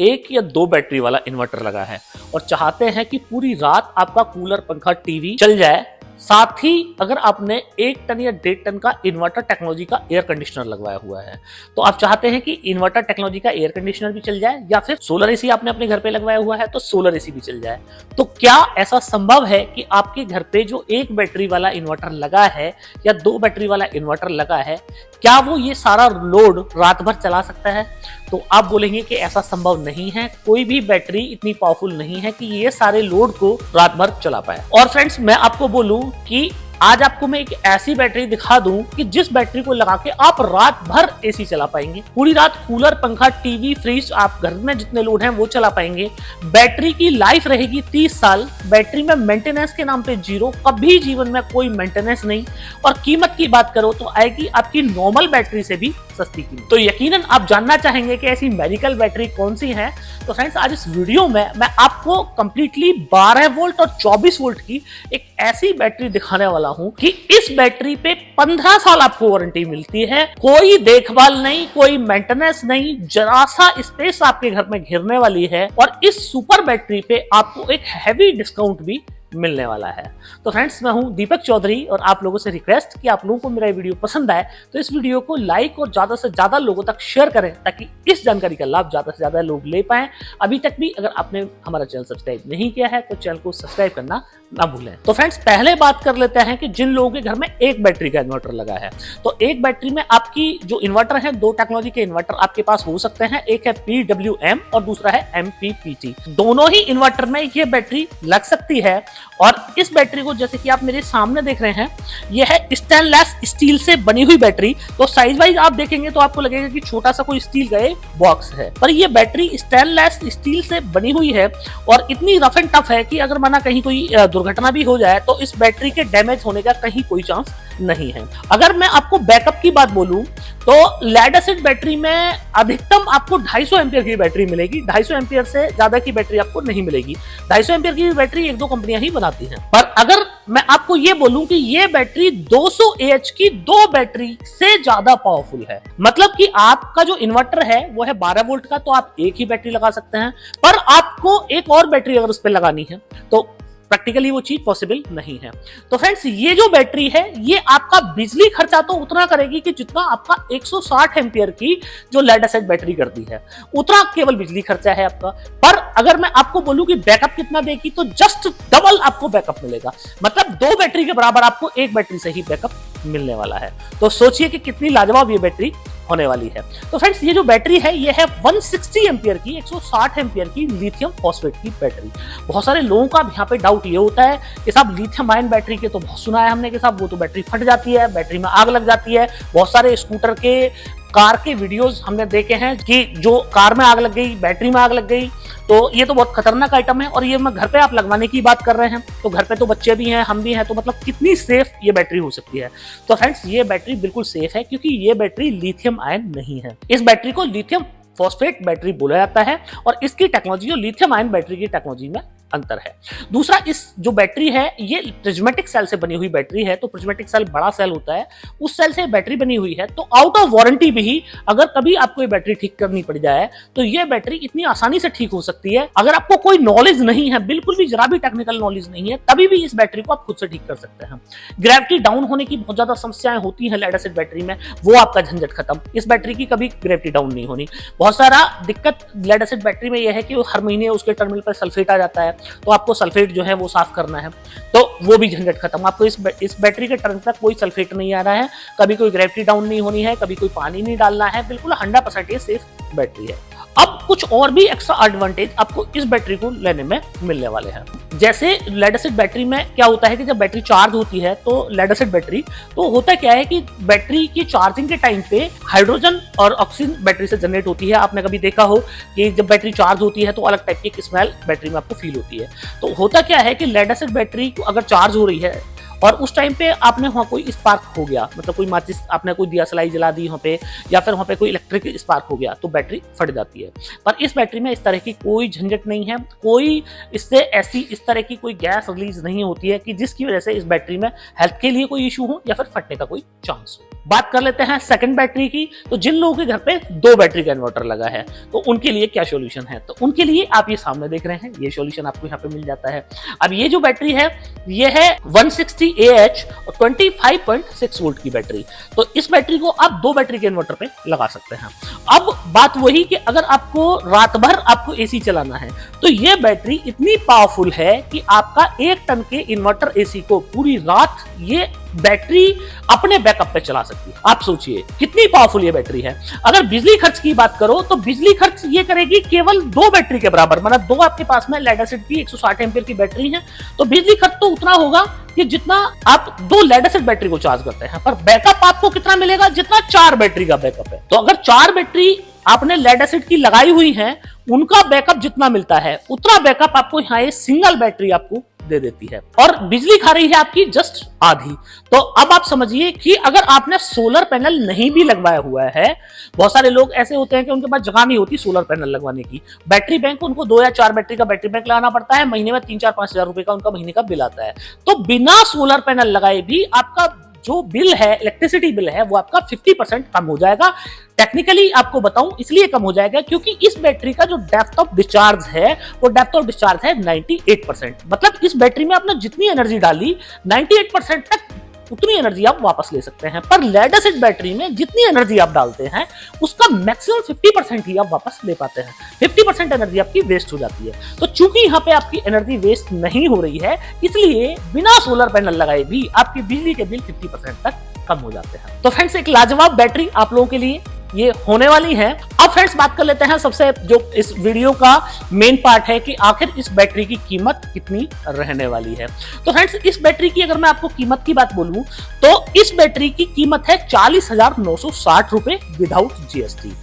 एक या दो बैटरी वाला इन्वर्टर लगा है और चाहते हैं कि पूरी रात आपका कूलर, पंखा, टीवी चल जाए, साथ ही अगर आपने 1 टन या 1.5 टन का इन्वर्टर टेक्नोलॉजी का एयर कंडीशनर लगवाया हुआ है, तो आप चाहते हैं कि इन्वर्टर टेक्नोलॉजी का एयर कंडीशनर भी चल जाए या फिर सोलर एसी आपने अपने घर पे लगवाया हुआ है तो सोलर एसी भी चल जाए। तो क्या ऐसा संभव है कि आपके घर पे जो 1 बैटरी वाला इन्वर्टर लगा है या 2 बैटरी वाला इन्वर्टर लगा है, क्या वो ये सारा लोड रात भर चला सकता है? तो आप बोलेंगे कि ऐसा संभव नहीं है, कोई भी बैटरी इतनी पावरफुल नहीं है कि ये सारे लोड को रात भर चला पाए। और फ्रेंड्स, मैं आपको बोलूं कि आज आपको मैं एक ऐसी बैटरी दिखा दूं कि जिस बैटरी को लगा के आप रात भर एसी चला पाएंगे, पूरी रात कूलर, पंखा, टीवी, फ्रिज, आप घर में जितने लोड हैं वो चला पाएंगे। बैटरी की लाइफ रहेगी 30 साल। बैटरी में मेंटेनेंस के नाम पे 0, कभी जीवन में कोई मेंटेनेंस नहीं। और कीमत की बात करो तो आएगी आपकी नॉर्मल बैटरी से भी सस्ती कीमत। तो यकीनन आप जानना चाहेंगे कि ऐसी मेडिकल बैटरी कौन सी है। तो फ्रेंड्स, आज इस वीडियो में मैं आपको कंप्लीटली 12 वोल्ट और 24 वोल्ट की एक ऐसी बैटरी दिखाने वाला हूं कि इस बैटरी पे 15 साल आपको वारंटी मिलती है, कोई देखभाल नहीं, कोई मेंटेनेंस नहीं, जरा सा स्पेस आपके घर में घिरने वाली है और इस सुपर बैटरी पे आपको एक हैवी डिस्काउंट भी मिलने वाला है। तो फ्रेंड्स, मैं हूं दीपक चौधरी और आप लोगों से रिक्वेस्ट कि आप लोगों को मेरा वीडियो पसंद आए तो इस वीडियो को लाइक और ज्यादा से ज्यादा लोगों तक शेयर करें ताकि इस जानकारी का लाभ ज्यादा से ज्यादा लोग ले पाएं। अभी तक भी अगर आपने हमारा चैनल सब्सक्राइब नहीं किया है तो चैनल को सब्सक्राइब करना ना भूलें। तो फ्रेंड्स, पहले बात कर लेते हैं कि जिन लोगों के घर में 1 बैटरी का इन्वर्टर लगा है, तो 1 बैटरी में आपकी जो इन्वर्टर है, 2 टेक्नोलॉजी के इन्वर्टर आपके पास हो सकते हैं। एक है PWM और दूसरा है MPPT। दोनों ही इन्वर्टर में ये बैटरी लग सकती है और इस बैटरी को जैसे कि आप मेरे सामने देख रहे हैं, यह है स्टेनलेस स्टील से बनी हुई बैटरी। तो साइज वाइज आप देखेंगे तो आपको लगेगा कि छोटा सा कोई स्टील का बॉक्स है, पर यह बैटरी स्टेनलेस स्टील से बनी हुई है और इतनी रफ एंड टफ है कि अगर माना कहीं कोई दुर्घटना भी हो जाए तो इस बैटरी के डैमेज होने का कहीं कोई चांस नहीं है। अगर मैं आपको बैकअप की बात बोलूं तो लेड एसिड बैटरी में अधिकतम आपको 250 एम्पियर की बैटरी मिलेगी। 250 एम्पियर से ज्यादा की बैटरी आपको नहीं मिलेगी। 250 एम्पियर की बैटरी 1-2 कंपनियां ही बनाती हैं। पर अगर मैं आपको ये बोलूं कि ये बैटरी 200 AH की 2 बैटरी से ज्यादा पावरफुल है, मतलब कि आपका जो इन्वर्टर है वो है 12 वोल्ट का, तो आप एक ही बैटरी लगा सकते हैं, पर आपको एक और बैटरी अगर उस पर लगानी है तो प्रैक्टिकली वो चीज पॉसिबल नहीं है। तो फ्रेंड्स, ये जो बैटरी है ये आपका बिजली खर्चा तो उतना करेगी कि जितना आपका 160 एम्पियर की जो लेड एसिड बैटरी करती है, उतना केवल बिजली खर्चा है आपका। पर अगर मैं आपको बोलूं कि बैकअप कितना देगी तो जस्ट डबल आपको बैकअप मिलेगा, मतलब 2 बैटरी के बराबर आपको 1 बैटरी से ही बैकअप मिलने वाला है। तो सोचिए कि कितनी लाजवाब ये बैटरी होने वाली है। तो फ्रेंड्स, ये जो बैटरी है ये है 160 एम्पियर की, 160 एम्पियर की लिथियम फॉस्फेट की बैटरी। बहुत सारे लोगों का यहाँ पे डाउट ये होता है कि साहब लिथियम आयन बैटरी के तो बहुत सुना है हमने कि साहब वो तो बैटरी फट जाती है, बैटरी में आग लग जाती है। बहुत सारे स्कूटर के, कार के वीडियोस हमने देखे हैं कि जो कार में आग लग गई, बैटरी में आग लग गई, तो ये तो बहुत खतरनाक आइटम है। और ये मैं घर पे आप लगवाने की बात कर रहे हैं, तो घर पे तो बच्चे भी हैं, हम भी हैं, तो मतलब कितनी सेफ ये बैटरी हो सकती है। तो फ्रेंड्स, ये बैटरी बिल्कुल सेफ है क्योंकि ये बैटरी लिथियम आयन नहीं है। इस बैटरी को लिथियम फॉस्फेट बैटरी बोला जाता है और इसकी टेक्नोलॉजी और लिथियम आयन बैटरी की टेक्नोलॉजी में अंतर है। दूसरा, इस जो बैटरी है ये प्रिज्मेटिक सेल से बनी हुई बैटरी है। तो प्रिज्मेटिक सेल बड़ा सेल होता है, उस सेल से बैटरी बनी हुई है। तो आउट ऑफ वारंटी भी अगर कभी आपको ये बैटरी ठीक करनी पड़ जाए तो ये बैटरी इतनी आसानी से ठीक हो सकती है। अगर आपको कोई नॉलेज नहीं है, बिल्कुल भी जरा भी टेक्निकल नॉलेज नहीं है, तभी भी इस बैटरी को आप खुद से ठीक कर सकते हैं। ग्रेविटी डाउन होने की बहुत ज्यादा समस्याएं होती है लेड एसिड बैटरी में, वो आपका झंझट खत्म। इस बैटरी की कभी ग्रेविटी डाउन नहीं होनी। बहुत सारा दिक्कत लेड एसिड बैटरी में यह है कि हर महीने उसके टर्मिनल पर सल्फेट आ जाता है, तो आपको सल्फेट जो है वो साफ करना है, तो वो भी झंझट खत्म। आपको इस बैटरी के टर्मिनल पर कोई सल्फेट नहीं आ रहा है, कभी कोई ग्रेविटी डाउन नहीं होनी है, कभी कोई पानी नहीं डालना है, बिल्कुल 100% ये सेफ बैटरी है। अब कुछ और भी एक्स्ट्रा एडवांटेज आपको इस बैटरी को लेने में मिलने वाले हैं। जैसे लेड एसिड बैटरी में क्या होता है कि जब बैटरी चार्ज होती है तो लेड एसिड बैटरी, तो होता क्या है कि बैटरी की चार्जिंग के टाइम पे हाइड्रोजन और ऑक्सीजन बैटरी से जनरेट होती है। आपने कभी देखा हो कि जब बैटरी चार्ज होती है तो अलग टाइप की स्मेल बैटरी में आपको फील होती है। तो होता क्या है कि लेड एसिड बैटरी अगर चार्ज हो रही है और उस टाइम पे आपने वहाँ कोई स्पार्क हो गया, मतलब कोई माचिस आपने कोई दिया सलाई जला दी वहाँ पे, या फिर वहाँ पे कोई इलेक्ट्रिक स्पार्क हो गया, तो बैटरी फट जाती है। पर इस बैटरी में इस तरह की कोई झंझट नहीं है, कोई इससे इस तरह की कोई गैस रिलीज नहीं होती है कि जिसकी वजह से इस बैटरी में हेल्थ के लिए कोई इशू हो या फिर फटने का कोई चांस हो। बात कर लेते हैं सेकंड बैटरी की। तो जिन लोगों के घर पे 2 बैटरी का इन्वर्टर लगा है तो उनके लिए क्या सॉल्यूशन है, तो उनके लिए आप ये सामने देख रहे हैं, ये सॉल्यूशन आपको यहाँ पे मिल जाता है। अब ये जो बैटरी है ये है 160 AH और 25.6 वोल्ट की बैटरी। तो इस बैटरी को आप 2 बैटरी के इन्वर्टर पे लगा सकते हैं। अब बात वही कि अगर आपको रात भर आपको एसी चलाना है तो ये बैटरी इतनी पावरफुल है कि आपका 1 टन के इन्वर्टर एसी को पूरी रात ये बैटरी अपने बैकअप पे चला सकती है। आप सोचिए कितनी पावरफुल ये बैटरी है। अगर बिजली खर्च की बात करो तो बिजली खर्च ये करेगी केवल 2 बैटरी के बराबर, मतलब 2 आपके पास में लेड एसिड की 160 एम्पीयर की बैटरी है तो बिजली खर्च तो उतना होगा कि जितना आप 2 लेड एसिड बैटरी को चार्ज करते हैं, पर बैकअप आपको कितना मिलेगा जितना 4 बैटरी का बैकअप है। तो अगर 4 बैटरी आपने लेड एसिड की लगाई हुई है उनका बैकअप जितना मिलता है उतना बैकअप आपको यहाँ ये सिंगल बैटरी आपको दे देती है और बिजली खा रही है आपकी जस्ट आधी। तो अब आप समझिए कि अगर आपने सोलर पैनल नहीं भी लगवाया हुआ है, बहुत सारे लोग ऐसे होते हैं कि उनके पास जगह नहीं होती सोलर पैनल लगवाने की, बैटरी बैंक उनको 2 या 4 बैटरी का बैटरी बैंक लगाना पड़ता है, महीने में 3-4-5 हजार रुपए का उनका महीने का बिल आता है। तो बिना सोलर पैनल लगाए भी आपका जो बिल है, इलेक्ट्रिसिटी बिल है, वो आपका 50% कम हो जाएगा। टेक्निकली आपको बताऊं इसलिए कम हो जाएगा क्योंकि इस बैटरी का जो डेप्थ ऑफ डिस्चार्ज है वो डेप्थ ऑफ डिस्चार्ज है 98%। मतलब इस बैटरी में आपने जितनी एनर्जी डाली 98% तक उतनी एनर्जी आप वापस ले सकते हैं। पर लेड एसिड बैटरी में जितनी एनर्जी आप डालते हैं उसका मैक्सिमम 50% ही आप वापस ले पाते हैं, 50% एनर्जी आपकी वेस्ट हो जाती है। तो चूंकि यहाँ पे आपकी एनर्जी वेस्ट नहीं हो रही है इसलिए बिना सोलर पैनल लगाए भी आपकी बिजली के बिल 50% तक कम हो जाते हैं। तो फ्रेंड्स एक लाजवाब बैटरी आप लोगों के लिए ये होने वाली है। अब फ्रेंड्स बात कर लेते हैं सबसे जो इस वीडियो का मेन पार्ट है कि आखिर इस बैटरी की कीमत कितनी रहने वाली है। तो फ्रेंड्स इस बैटरी की अगर मैं आपको कीमत की बात बोलूं तो इस बैटरी की कीमत है 40,960 रुपए विदाउट जीएसटी।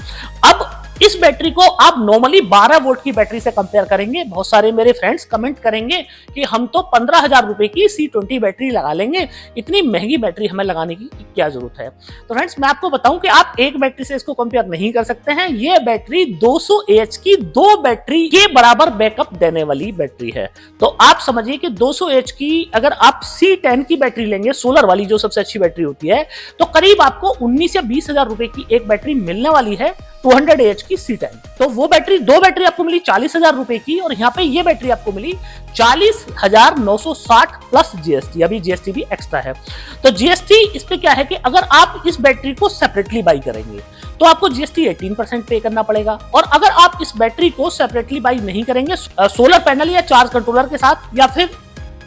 अब इस बैटरी को आप नॉर्मली 12 वोल्ट की बैटरी से कंपेयर करेंगे, बहुत सारे मेरे फ्रेंड्स कमेंट करेंगे कि हम तो 15,000 रुपए की C20 बैटरी लगा लेंगे, इतनी महंगी बैटरी हमें लगाने की क्या जरूरत है। तो फ्रेंड्स मैं आपको बताऊं कि आप एक बैटरी से इसको कंपेयर नहीं कर सकते हैं। ये बैटरी 200 AH की 2 बैटरी के बराबर बैकअप देने वाली बैटरी है। तो आप समझिए कि 200 AH की अगर आप C10 की बैटरी लेंगे, सोलर वाली जो सबसे अच्छी बैटरी होती है, तो करीब आपको 19 या 20,000 रुपए की एक बैटरी मिलने वाली है 200 AH की C10। तो वो बैटरी 2 बैटरी आपको मिली 40,000 रुपए की और यहाँ पे ये बैटरी आपको मिली 40,960 प्लस जीएसटी, अभी जीएसटी भी एक्स्ट्रा है। तो जीएसटी इस पे क्या है कि अगर आप इस बैटरी को सेपरेटली बाई करेंगे तो आपको जीएसटी 18% पे करना पड़ेगा, और अगर आप इस बैटरी को सेपरेटली बाई नहीं करेंगे सोलर पैनल या चार्ज कंट्रोलर के साथ या फिर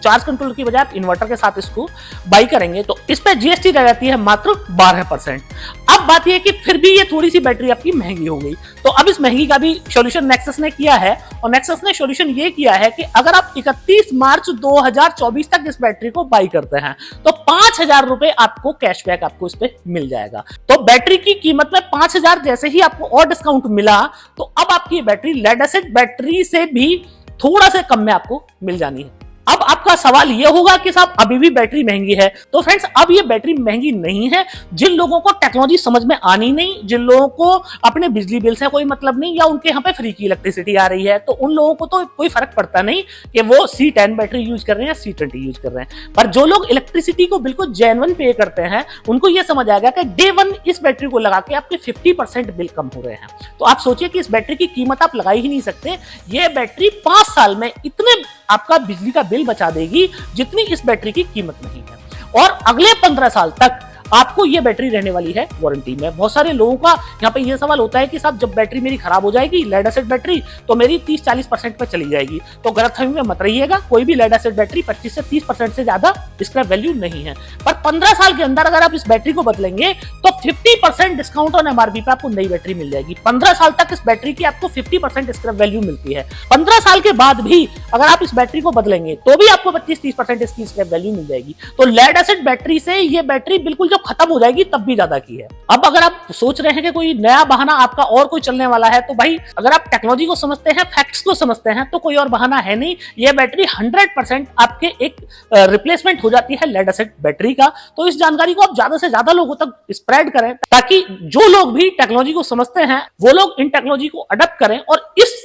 चार्ज कंट्रोलर की बजाय आप इन्वर्टर के साथ इसको बाई करेंगे तो इस पे जीएसटी रह जाती है मात्र 12%। अब बात यह कि फिर भी ये थोड़ी सी बैटरी आपकी महंगी हो गई। तो अब इस महंगी का भी सॉल्यूशन नेक्सस ने किया है, और नेक्सस ने सॉल्यूशन ये किया है कि अगर आप 31 मार्च 2024 तक इस बैटरी को बाई करते हैं तो 5,000 रुपए आपको कैशबैक आपको इस पे मिल जाएगा। तो बैटरी की कीमत में 5,000 जैसे ही आपको और डिस्काउंट मिला तो अब आपकी बैटरी लेड एसिड बैटरी से भी थोड़ा से कम में आपको मिल जानी है। अब आपका सवाल यह होगा कि साहब अभी भी बैटरी महंगी है। तो फ्रेंड्स अब ये बैटरी महंगी नहीं है। जिन लोगों को टेक्नोलॉजी समझ में आनी नहीं, जिन लोगों को अपने बिजली बिल से कोई मतलब नहीं या उनके यहाँ पे फ्री की इलेक्ट्रिसिटी आ रही है, तो उन लोगों को तो कोई फर्क पड़ता नहीं कि वो C10 बैटरी यूज कर रहे हैं या C20 यूज कर रहे हैं। पर जो लोग इलेक्ट्रिसिटी को बिल्कुल जेन्युइन पे करते हैं उनको यह समझ आएगा कि डे 1 इस बैटरी को लगा के आपके 50% बिल कम हो रहे हैं। तो आप सोचिए कि इस बैटरी की कीमत आप लगा ही नहीं सकते। ये बैटरी 5 साल में इतने आपका बिजली का बिल बचा देगी जितनी इस बैटरी की कीमत नहीं है, और अगले 15 साल तक आपको ये बैटरी रहने वाली है वारंटी में। बहुत सारे लोगों का यहाँ पे ये सवाल होता है कि साहब जब बैटरी मेरी खराब हो जाएगी लेड एसिड बैटरी तो मेरी 30-40% पे चली जाएगी। तो गलतफहमी में मत रहिएगा, कोई भी लेड एसिड बैटरी 25 से 30% से ज्यादा इसका वैल्यू नहीं है। पर 15 साल के अंदर अगर आप इस बैटरी को बदलेंगे तो 50% डिस्काउंट ऑन एमआरपी पे आपको नई बैटरी मिल जाएगी। 15 साल तक इस बैटरी की आपको 50% स्क्रैप वैल्यू मिलती है। 15 साल के बाद भी अगर आप इस बैटरी को बदलेंगे तो भी आपको 25-30% इसकी स्क्रैप वैल्यू मिल जाएगी। तो लेड एसिड बैटरी से ये बैटरी बिल्कुल जो खत्म हो जाएगी तब भी ज्यादा की है। अब अगर आप सोच रहे हैं कि कोई नया बहाना आपका और कोई चलने वाला है, तो भाई अगर आप टेक्नोलॉजी को समझते हैं, फैक्ट्स को समझते हैं, तो कोई और बहाना है नहीं। ये बैटरी 100% आपके एक रिप्लेसमेंट हो जाती है लेड एसिड बैटरी का। तो इस जानकारी को आप ज्यादा से ज्यादा लोगों तक स्प्रेड करें ताकि जो लोग भी टेक्नोलॉजी को समझते हैं वो लोग इन टेक्नोलॉजी को अडॉप्ट करें और इस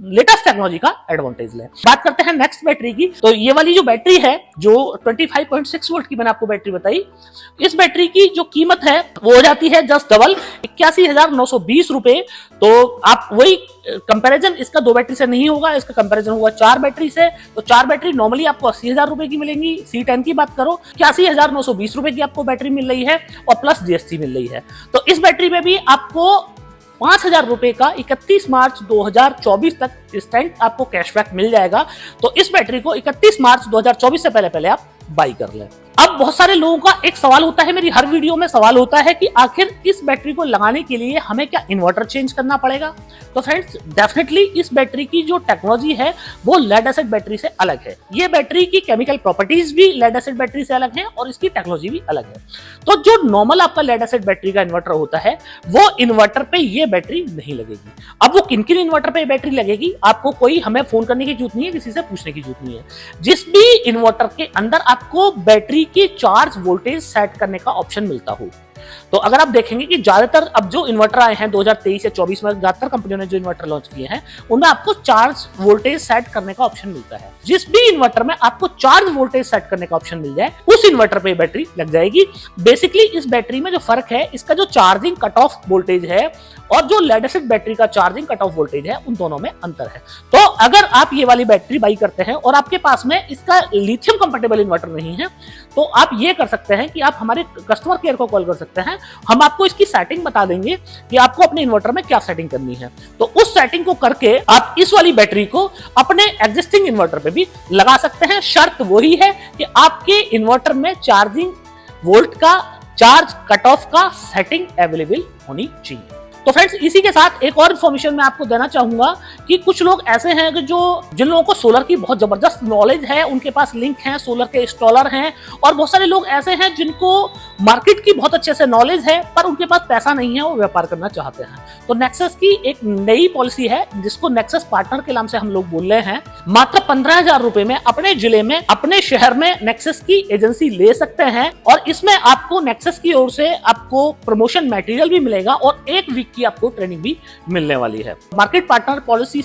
लेटेस्ट टेक्नोलॉजी का एडवांटेज लें। बात करते हैं नेक्स्ट बैटरी की। तो ये वाली जो बैटरी है, जो 25.6 वोल्ट की मैंने आपको बैटरी बताई, इस बैटरी की जो कीमत है वो हो जाती है जस्ट डबल 81,920 रुपए। तो आप वही कंपैरिजन इसका 2 बैटरी से नहीं होगा, इसका कंपैरिजन होगा 4 बैटरी से। तो 4 बैटरी नॉर्मली आपको 80,000 रुपए की मिलेंगी। C10 की बात करो 81,920 रुपए की आपको बैटरी मिल रही है और प्लस GST मिल रही है। तो इस बैटरी में भी आपको 5,000 रुपए का 31 मार्च 2024 तक इंस्टेंट आपको कैशबैक मिल जाएगा। तो इस बैटरी को 31 मार्च 2024 से पहले आप बाई कर लें। अब बहुत सारे लोगों का एक सवाल होता है, मेरी हर वीडियो में सवाल होता है कि आखिर इस बैटरी को लगाने के लिए हमें क्या इन्वर्टर चेंज करना पड़ेगा। तो फ्रेंड्स, डेफिनेटली इस बैटरी की जो टेक्नोलॉजी है वो लेड एसिड बैटरी से अलग है। ये बैटरी की केमिकल प्रॉपर्टीज भी लेड एसिड बैटरी से अलग है और इसकी टेक्नोलॉजी भी अलग है। तो जो नॉर्मल आपका लेड एसिड बैटरी का इन्वर्टर होता है, वो इन्वर्टर पे ये बैटरी नहीं लगेगी। अब वो किन किन इन्वर्टर पे बैटरी लगेगी, आपको कोई हमें फोन करने की जरूरत नहीं है, किसी से पूछने की जरूरत नहीं है। जिस भी इन्वर्टर के अंदर आपको बैटरी की चार्ज वोल्टेज सेट करने का ऑप्शन मिलता हो, तो अगर आप देखेंगे कि ज्यादातर अब जो इन्वर्टर आए हैं 2023 या 24 में, ज्यादातर कंपनियों ने जो इन्वर्टर लॉन्च किए हैं उनमें आपको चार्ज वोल्टेज सेट करने का ऑप्शन मिलता है। जिस भी इन्वर्टर में आपको चार्ज वोल्टेज सेट करने का ऑप्शन मिल जाए, उस इन्वर्टर पे बैटरी लग जाएगी। बेसिकली इस बैटरी में जो फर्क है, इसका जो चार्जिंग कट ऑफ वोल्टेज है और जो लेड एसिड बैटरी का चार्जिंग कट ऑफ वोल्टेज है, उन दोनों में अंतर है। तो अगर आप ये वाली बैटरी बाई करते हैं और आपके पास में इसका लिथियम कंपेटेबल इन्वर्टर नहीं है, तो आप ये कर सकते हैं कि आप हमारे कस्टमर केयर को कॉल कर सकते हैं। हम आपको इसकी सेटिंग बता देंगे कि आपको अपने इन्वर्टर में क्या सेटिंग करनी है। तो उस सेटिंग को करके आप इस वाली बैटरी को अपने एग्जिस्टिंग इन्वर्टर पे भी लगा सकते हैं। शर्त वही है कि आपके इन्वर्टर में चार्जिंग वोल्ट का, चार्ज कट ऑफ का सेटिंग अवेलेबल होनी चाहिए। तो फ्रेंड्स, इसी के साथ एक और इन्फॉर्मेशन मैं आपको देना चाहूंगा कि कुछ लोग ऐसे हैं कि जिन लोगों को सोलर की बहुत जबरदस्त नॉलेज है, उनके पास लिंक है, सोलर के इंस्टॉलर हैं, और बहुत सारे लोग ऐसे हैं जिनको मार्केट की बहुत अच्छे से नॉलेज है पर उनके पास पैसा नहीं है, वो व्यापार करना चाहते हैं। तो नेक्सस की एक नई पॉलिसी है जिसको नेक्सस पार्टनर के नाम से हम लोग बोल रहे हैं। मात्र 15,000 रुपए में अपने जिले में, अपने शहर में नेक्सस की एजेंसी ले सकते हैं और इसमें आपको नेक्सस की ओर से आपको प्रमोशन मटेरियल भी मिलेगा और 1 वीक की आपको ट्रेनिंग भी मिलने वाली है। मार्केट पार्टनर पॉलिसी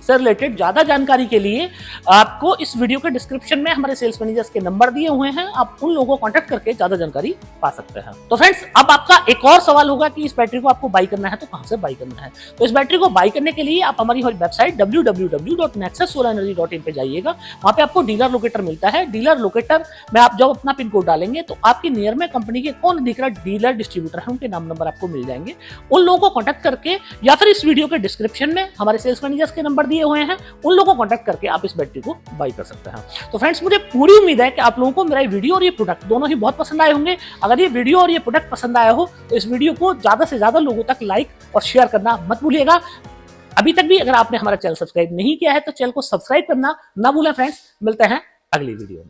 से रिलेटेड ज्यादा जानकारी के लिए आपको इस वीडियो के डिस्क्रिप्शन में हमारे सेल्स मैनेजर्स के नंबर दिए हुए हैं, आप उन लोगों को कांटेक्ट करके ज्यादा जानकारी पा सकते हैं। तो फ्रेंड्स, अब आपका एक और सवाल होगा कि इस बैटरी को आपको बाई करना है तो कहां से बाई करना है। तो इस बैटरी को बाई करने के लिए आप हमारी वेबसाइट www.nexussolenergy.in पे जाइएगा। वहां पे आपको डीलर लोकेटर मिलता है। डीलर लोकेटर में आप जब अपना पिन कोड डालेंगे तो आपके नियर में कंपनी के कौन दिख रहा डीलर डिस्ट्रीब्यूटर है, उनके नाम नंबर आपको मिल जाएंगे। उन लोगों को कांटेक्ट करके या फिर इस वीडियो के डिस्क्रिप्शन में हमारे सेल्स मैनेजर्स के नंबर दिए हुए हैं, उन लोगों को कांटेक्ट करके आप इस बैटरी को बाई कर सकते हैं। तो फ्रेंड्स, मुझे पूरी उम्मीद है कि आप लोगों को मेरा वीडियो और ये प्रोडक्ट दोनों ही बहुत पसंद आए होंगे। अगर ये वीडियो और ये प्रोडक्ट पसंद आया हो तो इस वीडियो को ज्यादा से ज्यादा लोगों तक लाइक और शेयर करना मत भूलिएगा। अभी तक भी अगर आपने हमारा चैनल सब्सक्राइब नहीं किया है तो चैनल को सब्सक्राइब करना ना भूलें। फ्रेंड्स, मिलते हैं अगली वीडियो में।